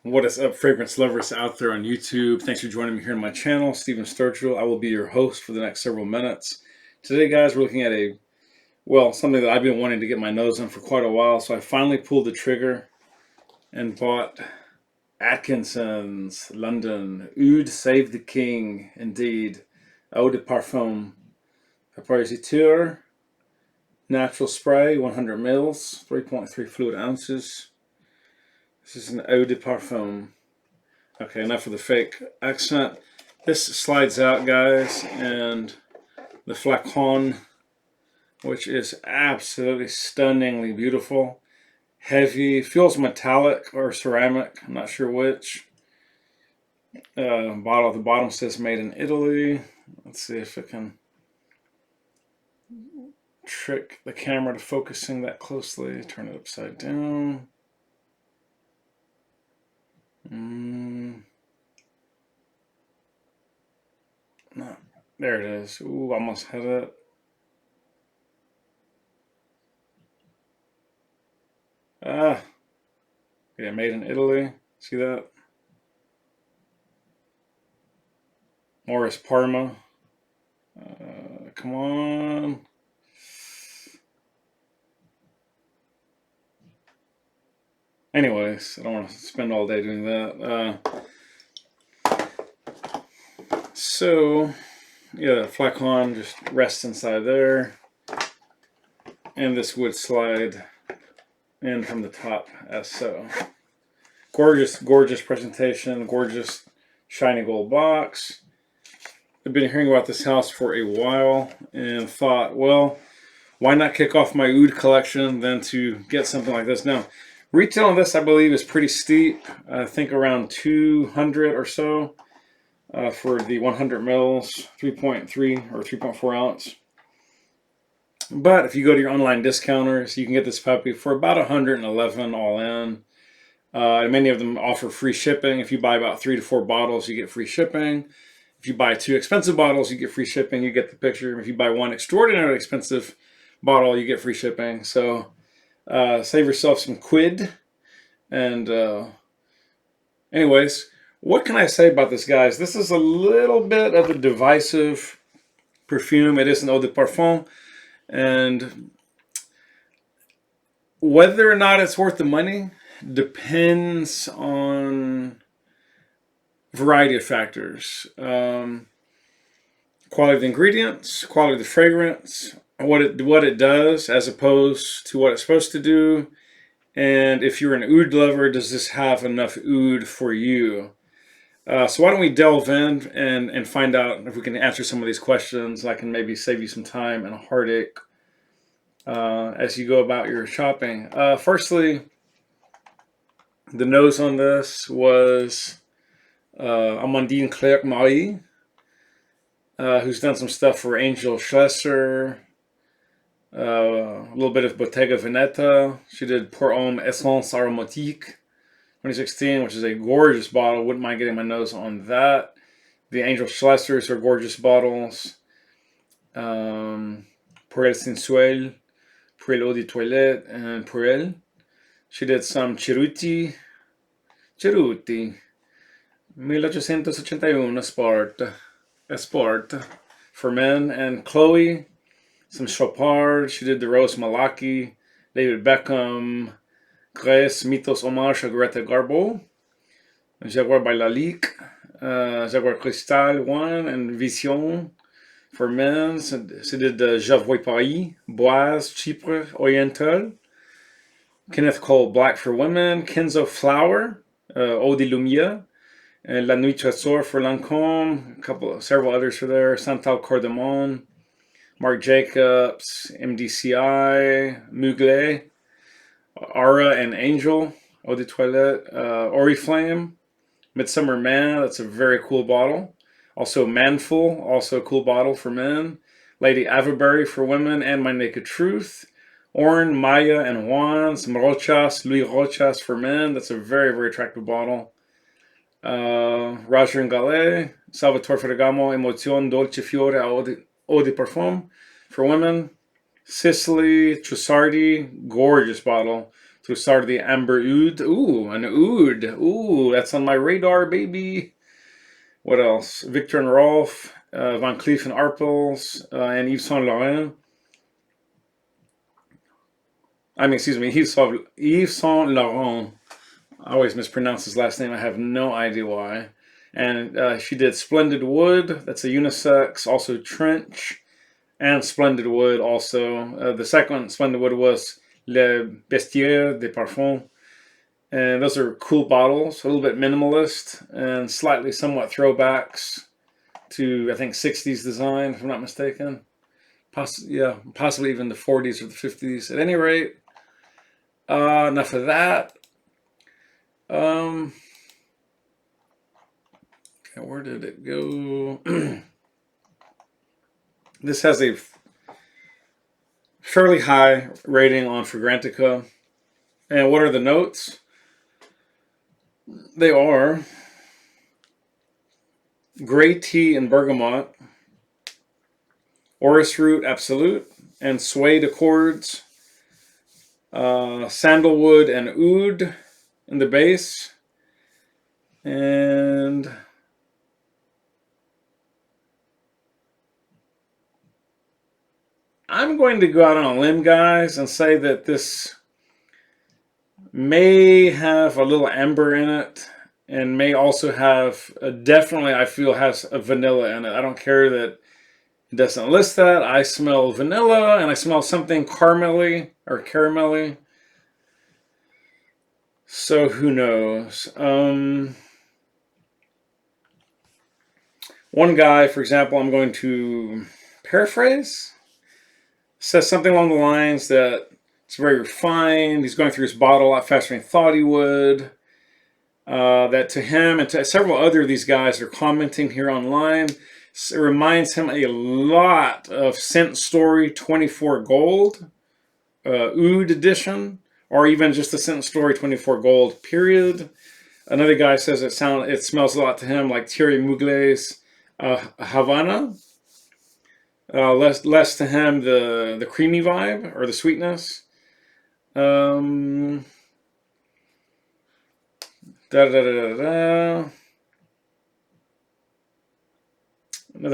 What is up, fragrance lovers out there on YouTube? Thanks for joining me here on my channel, Stephen Sturgill. I will be your host for the next several minutes. Today, guys, we're looking at something that I've been wanting to get my nose on for quite a while. So I finally pulled the trigger and bought Atkinson's London Oud Save the King, indeed. Eau de Parfum. Vaporisateur. Natural spray, 100 mils, 3.3 fluid ounces. This is an Eau de Parfum. Okay, enough of the fake accent. This slides out, guys, and the flacon, which is absolutely stunningly beautiful. Heavy, feels metallic or ceramic, I'm not sure which. Bottle at the bottom says made in Italy. Let's see if it can trick the camera to focusing that closely. Turn it upside down. No, there it is. Ooh, almost had it. Yeah, made in Italy. See that? Morris Parma. Come on. Anyways, I don't want to spend all day doing that. So, yeah, the flacon just rests inside there. And this would slide in from the top as so. Gorgeous, gorgeous presentation. Gorgeous shiny gold box. I've been hearing about this house for a while and thought, well, why not kick off my oud collection than to get something like this? Now, retail on this, I believe, is pretty steep. I think around 200 or so for the 100 mils, 3.3 or 3.4 ounce. But if you go to your online discounters, you can get this puppy for about 111 all in. And many of them offer free shipping. If you buy about 3 to 4 bottles, you get free shipping. If you buy 2 expensive bottles, you get free shipping. You get the picture. If you buy 1 extraordinarily expensive bottle, you get free shipping. So save yourself some quid. And anyways, what can I say about this, guys? This is a little bit of a divisive perfume. It is an eau de parfum. And whether or not it's worth the money depends on a variety of factors. Quality of the ingredients, quality of the fragrance, what it does as opposed to what it's supposed to do. And if you're an oud lover, does this have enough oud for you? So why don't we delve in and find out if we can answer some of these questions. I can maybe save you some time and a heartache as you go about your shopping. Firstly, the nose on this was Amandine Claire-Marie, who's done some stuff for Angel Schlesser, a little bit of Bottega Veneta. She did Pour Homme Essence Aromatique 2016, which is a gorgeous bottle. Wouldn't mind getting my nose on that. The Angel Schlessers are gorgeous bottles. Pour Elle Sensuelle, Pour Elle Eau de Toilette, and Pour Elle. She did some Cerruti 1881 Sport for men, and Chloe, some Chopard. She did the Rose Malaki, David Beckham, Grace, Mitos Hommage à Greta Garbo, Jaguar by Lalique, Jaguar Cristal 1, and Vision for men. She did Javoy Paris, Boise, Chypre, Oriental. Kenneth Cole Black for women, Kenzo Flower, Eau de Lumia, and La Nuit Trésor for Lancôme, several others for there, Santal Cordemon, Marc Jacobs, MDCI, Mugler, Aura and Angel, Eau de Toilette, Oriflame, Midsummer Man, that's a very cool bottle. Also Manful, also a cool bottle for men. Lady Avebury for women, and My Naked Truth. Orn, Maya, and Juan's, Mrochas, Louis Rochas for men. That's a very, very attractive bottle. Roger and Gallet, Salvatore Ferragamo, Emozione Dolce Fiore Eau de Parfum for women. Sicily, Trussardi, gorgeous bottle. So we started the Amber Oud. Ooh, an Oud. Ooh, that's on my radar, baby. What else? Victor and Rolf, Van Cleef and Arpels, and Yves Saint Laurent. I mean, excuse me, Yves Saint Laurent. I always mispronounce his last name. I have no idea why. And she did Splendid Wood. That's a unisex. Also Trench and Splendid Wood. Also, the second Splendid Wood was Le Bestiaire de Parfum. And those are cool bottles, a little bit minimalist and slightly somewhat throwbacks to, I think, 60s design, if I'm not mistaken. Possibly even the 40s or the 50s. At any rate, enough of that. Okay, where did it go? This has a fairly high rating on Fragrantica. And what are the notes? They are gray tea and bergamot, orris root absolute, and suede accords, sandalwood and oud in the base, and I'm going to go out on a limb, guys, and say that this may have a little amber in it, and may also have, definitely I feel has a vanilla in it. I don't care that it doesn't list that. I smell vanilla, and I smell something caramelly or caramelly. So who knows? One guy, for example, I'm going to paraphrase, says something along the lines that it's very refined. He's going through his bottle a lot faster than he thought he would. That to him and to several other of these guys are commenting here online, it reminds him a lot of Scent Story 24 Gold, Oud edition, or even just the Scent Story 24 Gold period. Another guy says it smells a lot to him like Thierry Mugler's Havana. Less to him the creamy vibe or the sweetness. Another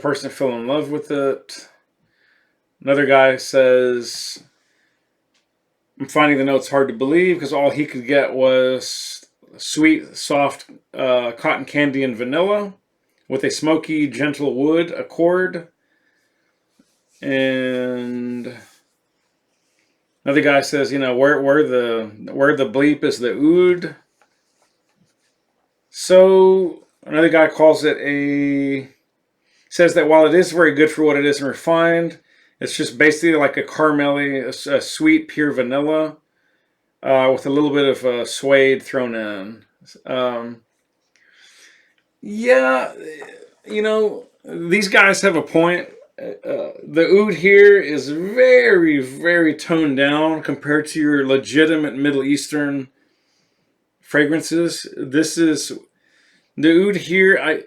person fell in love with it. Another guy says, I'm finding the notes hard to believe because all he could get was sweet, soft cotton candy and vanilla with a smoky, gentle wood accord. And another guy says, you know, where the bleep is the oud. So another guy calls it says that while it is very good for what it is and refined, it's just basically like a caramelly, a sweet, pure vanilla with a little bit of suede thrown in. Yeah, you know, these guys have a point. The oud here is very, very toned down compared to your legitimate Middle Eastern fragrances. This is the oud here.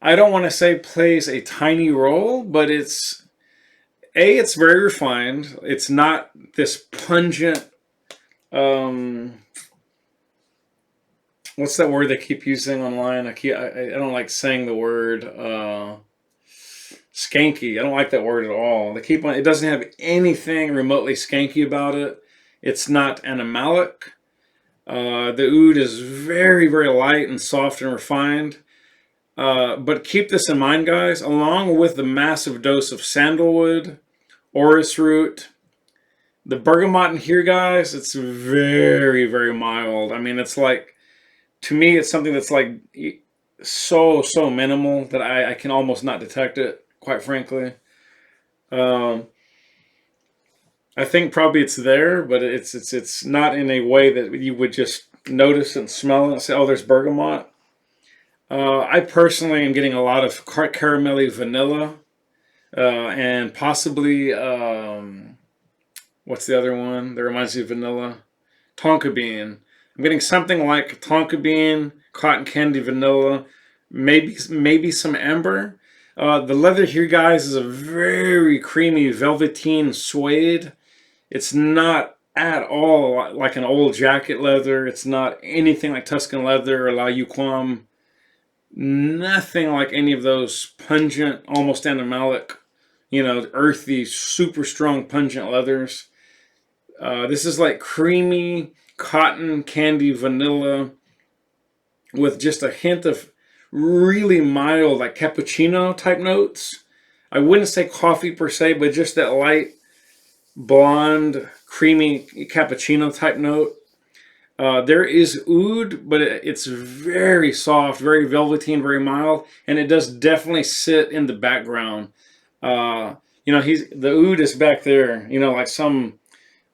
I don't want to say plays a tiny role, but it's very refined. It's not this pungent. What's that word they keep using online? I don't like saying the word skanky. I don't like that word at all. They keep on. It doesn't have anything remotely skanky about it. It's not animalic. The oud is very, very light and soft and refined. But keep this in mind, guys, along with the massive dose of sandalwood, orris root, the bergamot in here, guys, it's very, very mild. I mean, it's like, to me, it's something that's like so minimal that I can almost not detect it, quite frankly. I think probably it's there, but it's not in a way that you would just notice and smell and say, oh, there's bergamot. I personally am getting a lot of caramelly vanilla and possibly, what's the other one that reminds you of vanilla? Tonka bean. I'm getting something like tonka bean, cotton candy, vanilla, maybe some amber. The leather here, guys, is a very creamy velveteen suede. It's not at all like an old jacket leather. It's not anything like Tuscan leather or La Yuquam. Nothing like any of those pungent, almost animalic, earthy, super strong, pungent leathers. This is like creamy cotton candy vanilla with just a hint of really mild, like cappuccino type notes. I wouldn't say coffee per se, but just that light, blonde, creamy cappuccino type note. There is oud, but it's very soft, very velveteen, very mild, and it does definitely sit in the background. The oud is back there, like some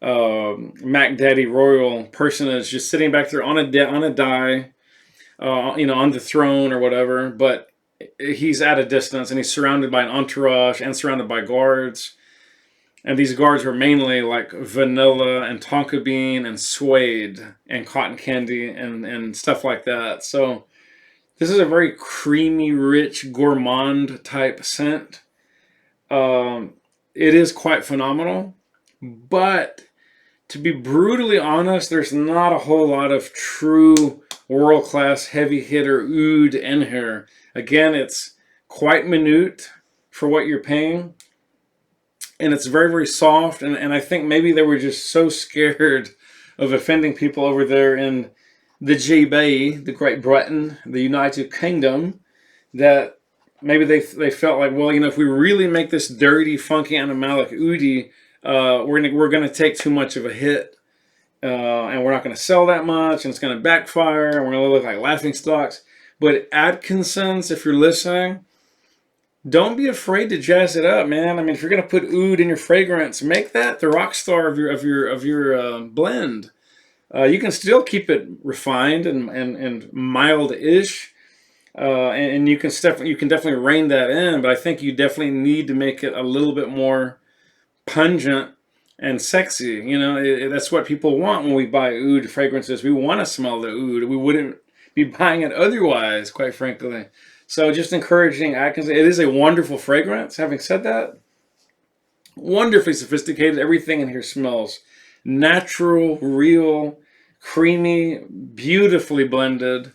Mac Daddy Royal person is just sitting back there on a die, on the throne or whatever. But he's at a distance, and he's surrounded by an entourage and surrounded by guards. And these guards were mainly like vanilla and tonka bean and suede and cotton candy and stuff like that. So this is a very creamy, rich, gourmand type scent. It is quite phenomenal. But to be brutally honest, there's not a whole lot of true world-class heavy hitter oud in here. Again, it's quite minute for what you're paying. And it's very, very soft. And I think maybe they were just so scared of offending people over there in the GB, the Great Britain, the United Kingdom, that maybe they felt like, well, if we really make this dirty, funky, animalic oudie, we're gonna take too much of a hit, and we're not gonna sell that much, and it's gonna backfire, and we're gonna look like laughing stocks. But Atkinson's, if you're listening, don't be afraid to jazz it up, man. I mean, if you're gonna put oud in your fragrance, make that the rock star of your blend. You can still keep it refined and mild-ish, and you can definitely rein that in. But I think you definitely need to make it a little bit more pungent and sexy. That's what people want when we buy oud fragrances. We want to smell the oud. We wouldn't be buying it otherwise, quite frankly. So just encouraging Atkinson. It is a wonderful fragrance. Having said that, wonderfully sophisticated. Everything in here smells natural, real, creamy, beautifully blended.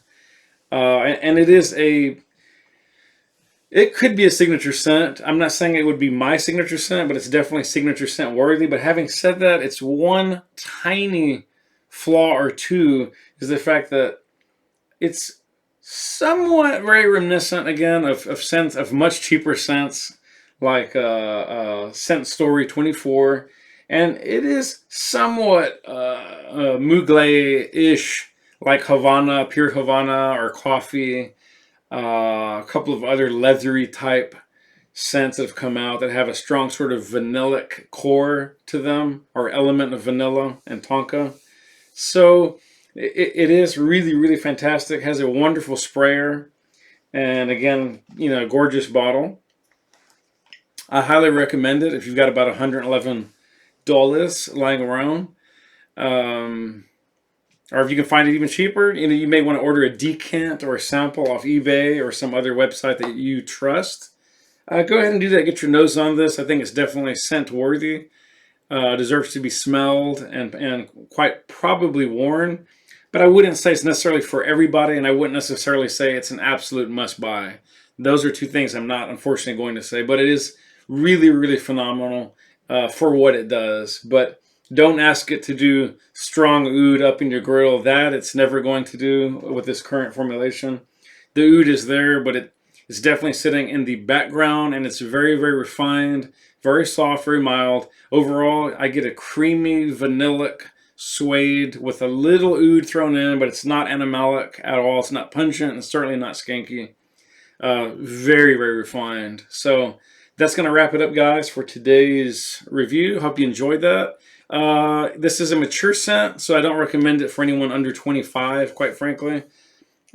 And it could be a signature scent. I'm not saying it would be my signature scent, but it's definitely signature scent worthy. But having said that, it's one tiny flaw or two is the fact that it's somewhat very reminiscent again of scents of much cheaper scents like Scent Story 24, and it is somewhat Mugler-ish, like Havana, Pure Havana, or Coffee. A couple of other leathery type scents that have come out that have a strong sort of vanillic core to them, or element of vanilla and tonka. So it is really, really fantastic. Has a wonderful sprayer. And again, a gorgeous bottle. I highly recommend it if you've got about $111 lying around. Or if you can find it even cheaper, you may want to order a decant or a sample off eBay or some other website that you trust. Go ahead and do that. Get your nose on this. I think it's definitely scent worthy. Deserves to be smelled and quite probably worn. But I wouldn't say it's necessarily for everybody, and I wouldn't necessarily say it's an absolute must-buy. Those are two things I'm not, unfortunately, going to say. But it is really, really phenomenal for what it does. But don't ask it to do strong oud up in your grill. That it's never going to do with this current formulation. The oud is there, but it's definitely sitting in the background, and it's very, very refined, very soft, very mild. Overall, I get a creamy, vanillic suede with a little oud thrown in, but it's not animalic at all. It's not pungent, and certainly not skanky. Very, very refined. So that's going to wrap it up, guys, for today's review. Hope you enjoyed that. This is a mature scent, so I don't recommend it for anyone under 25, quite frankly.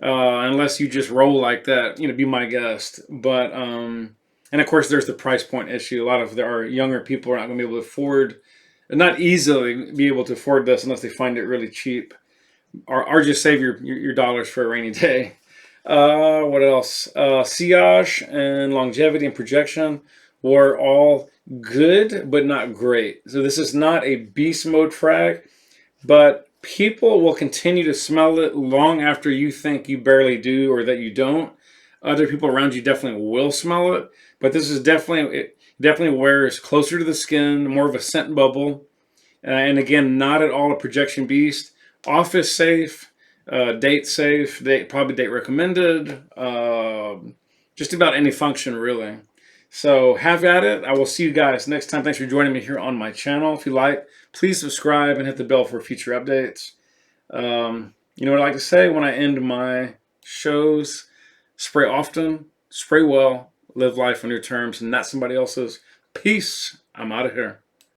Unless you just roll like that, be my guest. But, and of course, there's the price point issue. A lot of our younger people are not going to be able to afford, not easily be able to afford this unless they find it really cheap. Or just save your dollars for a rainy day. What else? Sillage and longevity and projection. were all good, but not great. So this is not a beast mode frag, but people will continue to smell it long after you think you barely do or that you don't. Other people around you definitely will smell it, but this is definitely, it definitely wears closer to the skin, more of a scent bubble. And again, not at all a projection beast. Office safe, date safe, probably date recommended. Just about any function really. So have at it. I will see you guys next time. Thanks for joining me here on my channel. If you like, please subscribe and hit the bell for future updates. You know what I like to say when I end my shows? Spray often, spray well, live life on your terms and not somebody else's. Peace. I'm out of here.